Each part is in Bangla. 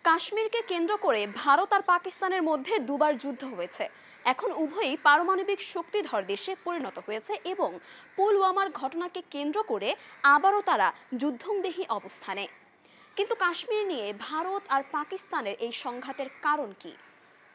কাশ্মীরকে কেন্দ্র করে ভারত আর পাকিস্তানের মধ্যে দুবার যুদ্ধ হয়েছে। এখন উভয়ই পারমাণবিক শক্তিধর দেশে পরিণত হয়েছে এবং পুলওয়ামার ঘটনাকে কেন্দ্র করে আবারও তারা যুদ্ধংদেহী অবস্থানে। কিন্তু কাশ্মীর নিয়ে ভারত আর পাকিস্তানের এই সংঘাতের কারণ কি?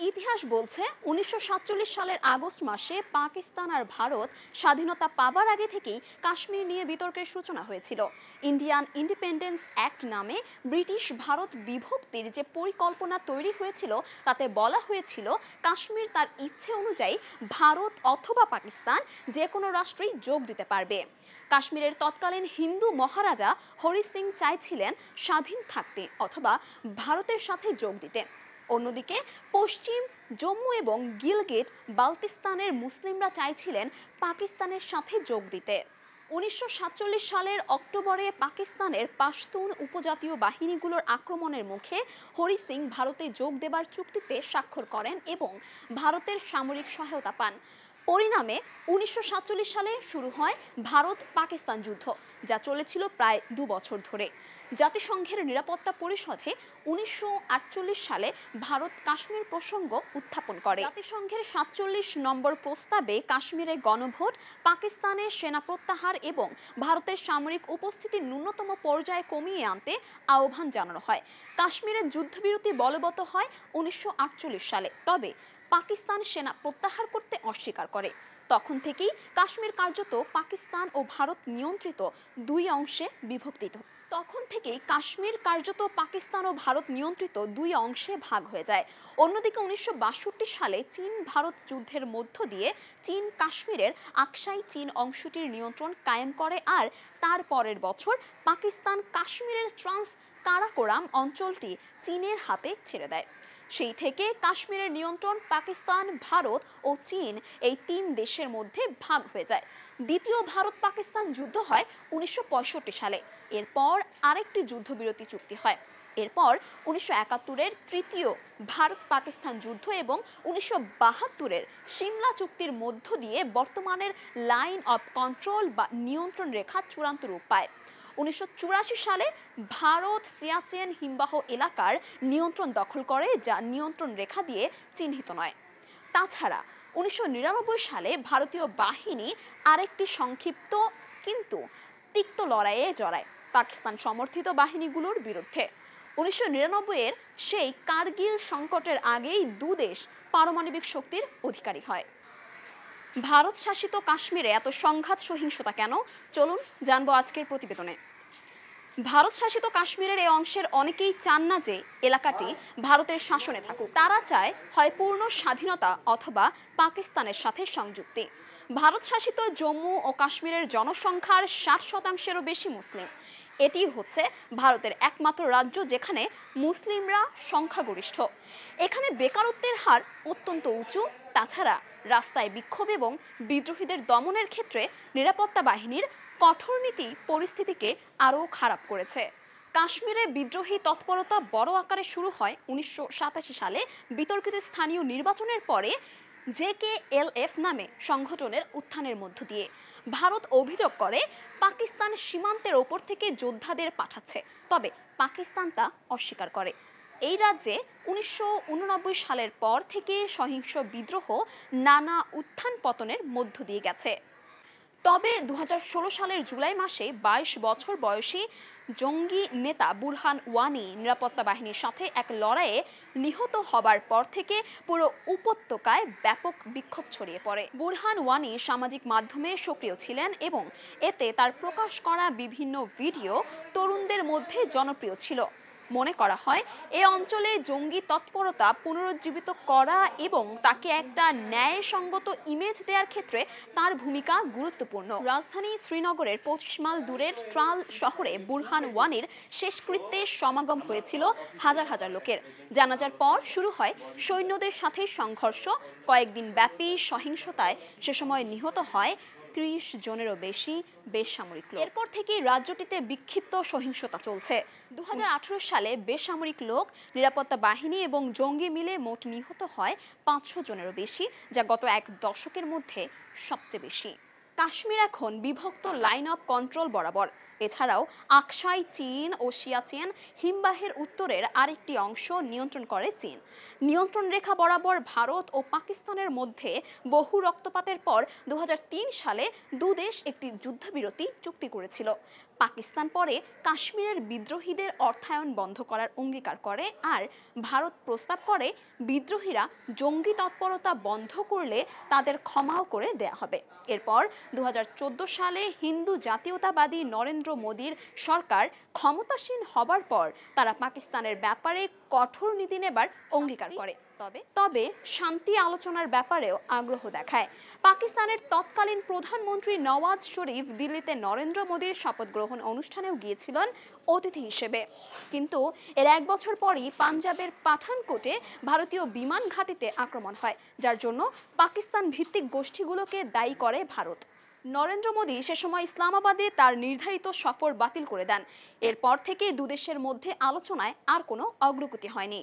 ইতিহাস বলছে ১৯৪৭ সালের আগস্ট মাসে পাকিস্তান আর ভারত স্বাধীনতা পাবার আগে থেকেই কাশ্মীর নিয়ে বিতর্কের সূচনা হয়েছিল। ইন্ডিয়ান ইন্ডিপেন্ডেন্স অ্যাক্ট নামে ব্রিটিশ ভারত বিভক্তির যে পরিকল্পনা তৈরি হয়েছিল তাতে বলা হয়েছিল কাশ্মীর তার ইচ্ছে অনুযায়ী ভারত অথবা পাকিস্তান যে কোনো রাষ্ট্রেই যোগ দিতে পারবে। কাশ্মীরের তৎকালীন হিন্দু মহারাজা হরি সিং চাইছিলেন স্বাধীন থাকতে অথবা ভারতের সাথে যোগ দিতে। অন্যদিকে পশ্চিম জম্মু এবং গিলগিট বাল্তিস্তানের মুসলিমরা চাইছিলেন পাকিস্তানের সাথে যোগ দিতে। ১৯৪৭ সালের অক্টোবরে পাকিস্তানের পাশতুন উপজাতীয় বাহিনীগুলোর আক্রমণের মুখে হরি সিং ভারতে যোগ দেবার চুক্তিতে স্বাক্ষর করেন এবং ভারতের সামরিক সহায়তা পান। পরিণামে ১৯৪৭ সালে শুরু হয় ভারত পাকিস্তান যুদ্ধ, যা চলেছিল প্রায় ২ বছর ধরে। জাতিসংঘের নিরাপত্তা পরিষদে ১৯৪৮ সালে ভারত কাশ্মীর প্রসঙ্গ উত্থাপন করে। জাতিসংঘের ৪৭ নম্বর প্রস্তাবে কাশ্মীরে গণভোট, পাকিস্তানের সেনা প্রত্যাহার এবং ভারতের সামরিক উপস্থিতি ন্যূনতম পর্যায়ে কমিয়ে আনতে আহ্বান জানানো হয়। কাশ্মীরের যুদ্ধবিরতি বলবৎ হয় ১৯৪৮ সালে, তবে পাকিস্তান সেনা প্রত্যাহার করতে অস্বীকার করে। তখন থেকেই কাশ্মীর কার্যত পাকিস্তান ও ভারত নিয়ন্ত্রিত দুই অংশে বিভক্তিত। ভাগ হয়ে যায়। অন্যদিকে ১৯৬২ সালে চীন ভারত যুদ্ধের মধ্য দিয়ে চীন কাশ্মীরের আকসাই চীন অংশটির নিয়ন্ত্রণ কায়েম করে আর তার পরের বছর পাকিস্তান কাশ্মীরের ট্রান্স কারাকোরাম অঞ্চলটি চীনের হাতে ছেড়ে দেয়। সেই থেকে কাশ্মীরের নিয়ন্ত্রণ পাকিস্তান, ভারত ও চীন এই তিন দেশের মধ্যে ভাগ হয়ে যায়। দ্বিতীয় ভারত পাকিস্তান যুদ্ধ হয় ১৯৬৫ সালে। এরপর আরেকটি যুদ্ধবিরতি চুক্তি হয়। এরপর ১৯৭১-এর তৃতীয় ভারত পাকিস্তান যুদ্ধ এবং ১৯৭২-এর সিমলা চুক্তির মধ্য দিয়ে বর্তমানের লাইন অফ কন্ট্রোল বা নিয়ন্ত্রণ রেখা চূড়ান্ত রূপ পায়। ১৯৮৪ সালে ভারত সিয়াচেন হিমবাহ এলাকার নিয়ন্ত্রণ দখল করে, যা নিয়ন্ত্রণ রেখা দিয়ে চিহ্নিত নয়। তাছাড়া ১৯৯৯ সালে ভারতীয় বাহিনী আরেকটি সংক্ষিপ্ত কিন্তু তিক্ত লড়াইয়ে জড়ায় পাকিস্তান সমর্থিত বাহিনীগুলোর বিরুদ্ধে। ১৯৯৯-এর সেই কার্গিল সংকটের আগেই দুদেশ পারমাণবিক শক্তির অধিকারী হয়। ভারত শাসিত কাশ্মীরে এত সংঘাত সহিংসতা কেন? চলুন জানবো আজকের প্রতিবেদনে। ভারত শাসিত কাশ্মীরের এই অংশের অনেকেই চান না যে এলাকাটি ভারতের শাসনে থাকুক। তারা চায় হয় পূর্ণ স্বাধীনতা অথবা পাকিস্তানের সাথে সংযুক্তি। ভারত শাসিত জম্মু ও কাশ্মীরের জনসংখ্যার ৬০%-এরও বেশি মুসলিম। এটি হচ্ছে ভারতের একমাত্র রাজ্য যেখানে মুসলিমরা সংখ্যাগরিষ্ঠ। এখানে বেকারত্বের হার অত্যন্ত উঁচু। তাছাড়া রাস্তায় বিক্ষোভ এবং বিদ্রোহীদের দমনের ক্ষেত্রে নিরাপত্তা বাহিনীর কঠোর নীতি পরিস্থিতিকে আরও খারাপ করেছে। কাশ্মীরে বিদ্রোহী তৎপরতা বড় আকারে শুরু হয় ১৯৮৭ সালে বিতর্কিত স্থানীয় নির্বাচনের পরে জেকেএলএফ নামে সংগঠনের উত্থানের মধ্য দিয়ে। ভারত অভিযোগ করে পাকিস্তান সীমান্তের ওপর থেকে যোদ্ধাদের পাঠাচ্ছে, তবে পাকিস্তান তা অস্বীকার করে। এই রাজ্যে ১৯৮৯ সালের পর থেকে সহিংস বিদ্রোহ নানা উত্থান পতনের মধ্য দিয়ে গেছে। তবে ২০১৬ সালের জুলাই মাসে ২২ বছর বয়সী জঙ্গি নেতা বুরহান ওয়ানি নিরাপত্তা বাহিনীর সাথে এক লড়াইয়ে নিহত হবার পর থেকে পুরো উপত্যকায় ব্যাপক বিক্ষোভ ছড়িয়ে পড়ে। বুরহান ওয়ানি সামাজিক মাধ্যমে সক্রিয় ছিলেন এবং এতে তার প্রকাশ করা বিভিন্ন ভিডিও তরুণদের মধ্যে জনপ্রিয় ছিল। মনে করা হয় এই অঞ্চলে জঙ্গি তৎপরতা পুনরুজ্জীবিত করা এবং তাকে একটা ন্যায়সঙ্গত ইমেজ দেওয়ার ক্ষেত্রে তার ভূমিকা গুরুত্বপূর্ণ। রাজধানী শ্রীনগরের ২৫ মাইল দূরের ট্রাল শহরে বুরহান ওয়ানির শেষকৃত্যে সমাগম হয়েছিল হাজার হাজার লোকের। জানাজার পর শুরু হয় সৈন্যদের সাথে সংঘর্ষ। কয়েকদিন ব্যাপী সহিংসতায় সে সময় নিহত হয় ৩০ জনেরও বেশি বেসামরিক লোক। এরপর থেকে রাজ্যটিতে বিক্ষিপ্ত সহিংসতা চলছে। ২০১৮ সালে বেসামরিক লোক, নিরাপত্তা বাহিনী এবং জঙ্গি মিলে মোট নিহত হয় ৫০০ জনেরও বেশি, যা গত এক দশকের মধ্যে সবচেয়ে বেশি। কাশ্মীর এখন বিভক্ত লাইন অফ কন্ট্রোল বরাবর। এছাড়াও আকসাই চীন ও সিয়াচেন হিমবাহের উত্তরের আরেকটি অংশ নিয়ন্ত্রণ করে চীন। নিয়ন্ত্রণ রেখা বরাবর ভারত ও পাকিস্তানের মধ্যে বহু রক্তপাতের পর 2003 সালে দুদেশ একটি যুদ্ধবিরতি চুক্তি করেছিল। পাকিস্তান পরে কাশ্মীরের বিদ্রোহীদের অর্থায়ন বন্ধ করার অঙ্গীকার করে, আর ভারত প্রস্তাব করে বিদ্রোহীরা জঙ্গি তৎপরতা বন্ধ করলে তাদের ক্ষমাও করে দেয়া হবে। এরপর 2014 সালে হিন্দু জাতীয়তাবাদী নরেন্দ্র মোদীর সরকার ক্ষমতাসীন হবার পর তারা পাকিস্তানের ব্যাপারে কঠোর নীতি নেবার অঙ্গীকার করে। তবে শান্তি আলোচনার ব্যাপারেও আগ্রহ দেখায়। পাকিস্তানের তৎকালীন প্রধানমন্ত্রী নওয়াজ শরীফ দিল্লিতে নরেন্দ্র মোদীর শপথ গ্রহণ অনুষ্ঠানেও গিয়েছিলেন অতিথি হিসেবে। কিন্তু এর এক বছর পরই পাঞ্জাবের পাঠানকোটে ভারতীয় বিমান ঘাঁটিতে আক্রমণ হয়, যার জন্য পাকিস্তান ভিত্তিক গোষ্ঠীগুলোকে দায়ী করে ভারত। নরেন্দ্র মোদী সে সময় ইসলামাবাদে তার নির্ধারিত সফর বাতিল করে দেন। এরপর থেকে দুদেশের মধ্যে আলোচনায় আর কোনো অগ্রগতি হয়নি।